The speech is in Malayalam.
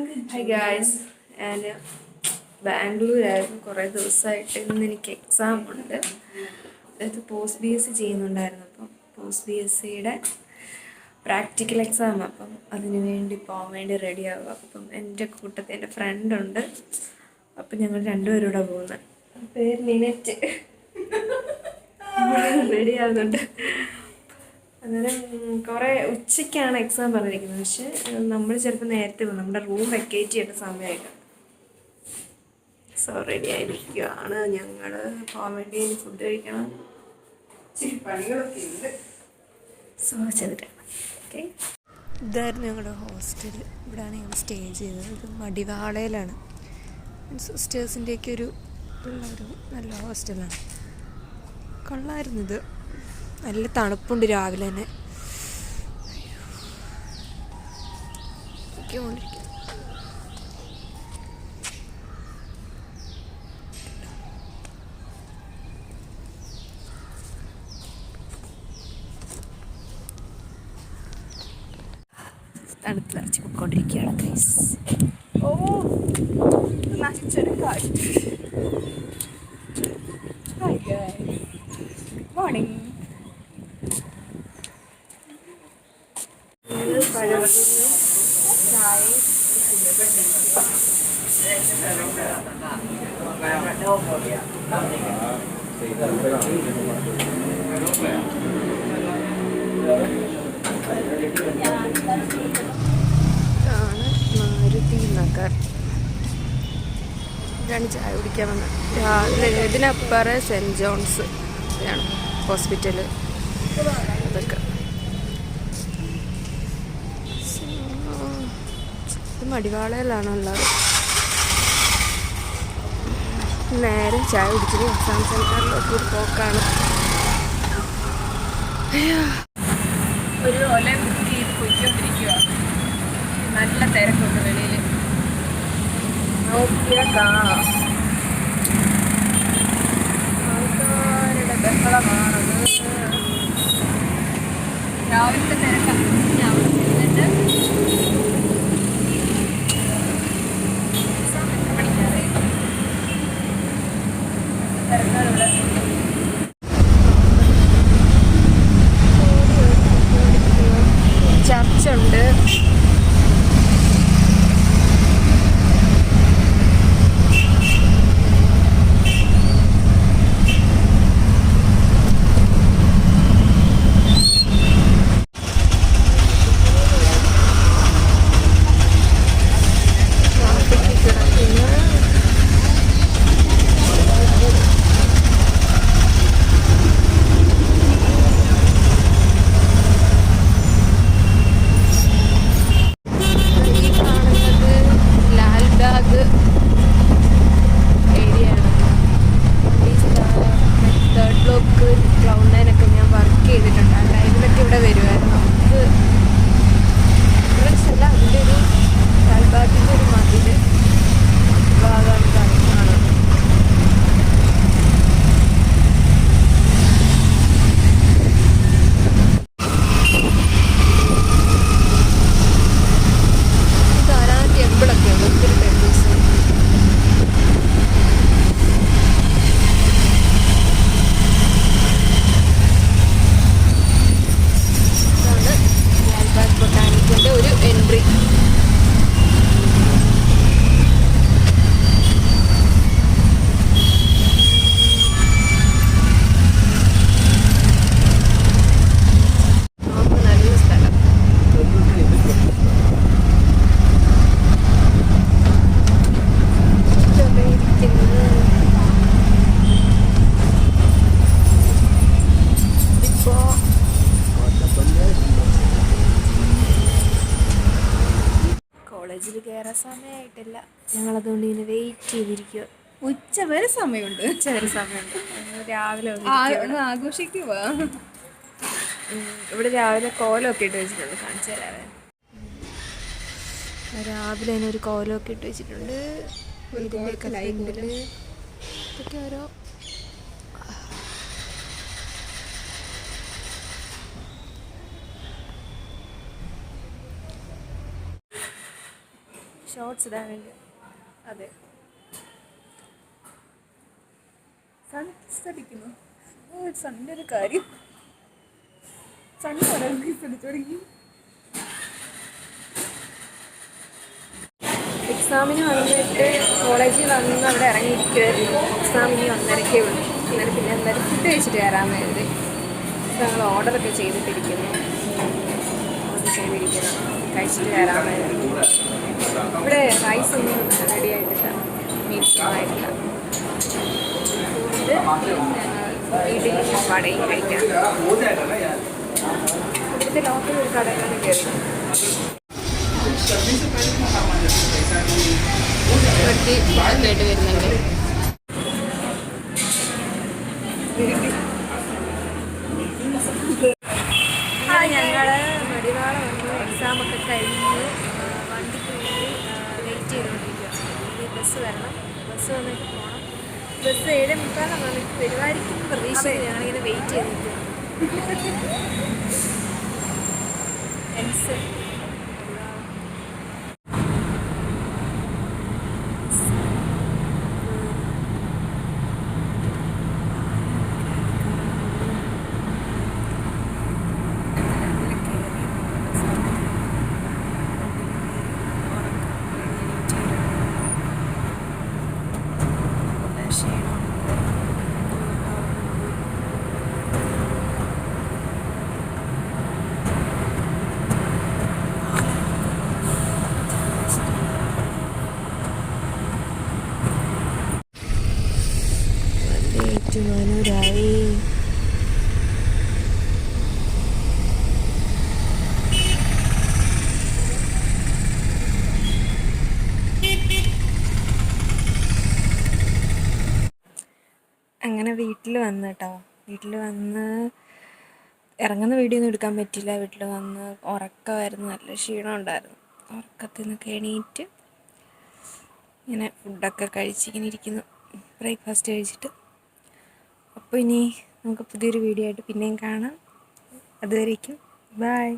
ഹായ് ഗായ്സ്, ഞാൻ ബാംഗ്ലൂരായിരുന്നു കുറേ ദിവസമായിട്ട്. ഇന്ന് എനിക്ക് എക്സാം ഉണ്ട്. അതായത് പോസ്റ്റ് ബി എസ് സി ചെയ്യുന്നുണ്ടായിരുന്നു. അപ്പം പോസ്റ്റ് ബി എസ് സിയുടെ പ്രാക്ടിക്കൽ എക്സാം. അപ്പം അതിന് വേണ്ടി പോകാൻ വേണ്ടി റെഡിയാവുക. അപ്പം എൻ്റെ കൂട്ടത്തിൽ എൻ്റെ ഫ്രണ്ടുണ്ട്. അപ്പം ഞങ്ങൾ രണ്ടുപേരും കൂടെ പോകുന്നത്. പേര് ലിനറ്റ്. റെഡിയാകുന്നുണ്ട്. അന്നേരം കുറേ ഉച്ചയ്ക്കാണ് എക്സാം പറഞ്ഞിരിക്കുന്നത്. പക്ഷെ നമ്മൾ ചിലപ്പോൾ നേരത്തെ പോകും. നമ്മുടെ റൂം വെക്കേറ്റ് ചെയ്യേണ്ട സമയമായിട്ട്. സോ റെഡി ആയിരിക്കുകയാണ് ഞങ്ങൾ. പോകാൻ വേണ്ടി ഫുഡ് കഴിക്കണം. പണികളൊക്കെ ഉണ്ട്. സോ ചെയ്തിട്ടാണ്. ഓക്കെ, ഇതായിരുന്നു ഞങ്ങളുടെ ഹോസ്റ്റൽ. ഇവിടെയാണ് ഞങ്ങൾ സ്റ്റേ ചെയ്തത്. ഇത് മടിവാളയിലാണ്. സിസ്റ്റേഴ്സിൻ്റെയൊക്കെ ഒരു നല്ല ഹോസ്റ്റലാണ്. കൊള്ളായിരുന്നു. ഇത് നല്ല തണുപ്പുണ്ട് രാവിലെ തന്നെ. തണുത്ത് നിറച്ച് പൊയ്ക്കൊണ്ടിരിക്കുകയാണ് ഗൈസ്. ഓ, നശിച്ചൊരു കാറ്റ്. Hi guys, morning. പഴംപൊരിയും ചായയും ഇതാണ് മാരുതി നഗർ. ഇതാണ് ചായ കുടിക്കാൻ വന്നത് രാവിലെ. ഇതിനപ്പുറം സെൻറ്റ് ജോൺസ് ആണ് ഹോസ്പിറ്റല്. അതൊക്കെ ഇത് മടിവാളയിലാണുള്ളത്. നേരെ ചായ കുടിച്ചിട്ട് എക്സാം സെൻറ്ററിലോട്ട് ഒരു പോക്കാണ്. ഒരു ഒല ബുക്ക് ചെയ്ത് പോയിക്കൊണ്ടിരിക്കുക. നല്ല തിരക്കുണ്ട് വെളിയിൽ. നോക്കിയാൽ കാണാം ആൾക്കാരുടെ ബഹളമാണത്. രാവിലത്തെ തിരക്കാണ്. അവിടെ ചെന്നിട്ട് ചർച്ചുണ്ട്. കോളേജിൽ കയറാൻ സമയമായിട്ടില്ല. ഞങ്ങളതുകൊണ്ട് ഇങ്ങനെ വെയിറ്റ് ചെയ്തിരിക്കുക. ഉച്ച വരെ സമയമുണ്ട്. രാവിലെ ആഘോഷിക്കുക. ഇവിടെ രാവിലെ കോലമൊക്കെ ഇട്ട് വെച്ചിട്ടുണ്ട്. കാണിച്ചു തരാവേ. രാവിലെ തന്നെ ഒരു കോലമൊക്കെ ഇട്ട് വെച്ചിട്ടുണ്ട്. ഇതൊക്കെ ഓരോ ഷോർട്സ് ഇടാൻ വേണ്ടി. അതെ. സൺ അടിക്കുന്നു. സണ്ണിൻ്റെ ഒരു കാര്യം. സണ്ണ് തുടങ്ങി തുടങ്ങി. എക്സാമിന് വന്നിട്ട് കോളേജിൽ വന്ന് അവിടെ ഇറങ്ങിയിരിക്കുമായിരുന്നു. എക്സാമിന് 1:30 ഉള്ളൂ. അന്നേരം പിന്നെ എന്തായാലും ഫുഡ് കഴിച്ചിട്ട് കയറാൻ വേണ്ടി ഞങ്ങൾ ഓർഡറൊക്കെ ചെയ്തിട്ടിരിക്കുന്നു. കഴിച്ചിട്ട് കയറാൻ വേണ്ടി. ഇവിടെ റൈസ് ഒന്നും റെഡി ആയിട്ടില്ല, മീൽസ് ആയിട്ടില്ല. അതുകൊണ്ട് ഇഡ്ഡലിയും വടയും കഴിക്കാം. ഇവിടുത്തെ ലോക്കൽ ഒരു കടയിലാണ് കയറി. കേട്ട് വരുന്നുണ്ട്. ഞങ്ങൾ മടിവാള വന്നു. എക്സാമൊക്കെ കഴിഞ്ഞ് വണ്ടിക്ക് വേണ്ടി വെയിറ്റ് ചെയ്തുകൊണ്ടിരിക്കുക. ഇനി ബസ് വരണം, ബസ് വന്നിട്ട് പോകണം. ബസ് 7:30 വന്നിട്ട് വരുമായിരിക്കും പ്രതീക്ഷയിൽ ഞങ്ങളിങ്ങനെ വെയിറ്റ് ചെയ്ത് നിൽക്കുക. മനോരായി അങ്ങനെ വീട്ടിൽ വന്ന് കേട്ടോ. വീട്ടിൽ വന്ന് ഇറങ്ങുന്ന വീഡിയോ ഒന്നും എടുക്കാൻ പറ്റില്ല. വീട്ടിൽ വന്ന് ഉറക്കമായിരുന്നു, നല്ല ക്ഷീണം ഉണ്ടായിരുന്നു. ഉറക്കത്തിൽ നിന്നൊക്കെ എണീറ്റ് ഇങ്ങനെ ഫുഡൊക്കെ കഴിച്ചിങ്ങനെ ഇരിക്കുന്നു, ബ്രേക്ക്ഫാസ്റ്റ് കഴിച്ചിട്ട്. അപ്പോൾ ഇനി നമുക്ക് പുതിയൊരു വീഡിയോ ആയിട്ട് പിന്നെയും കാണാം. അതുവരേക്കും ബൈ.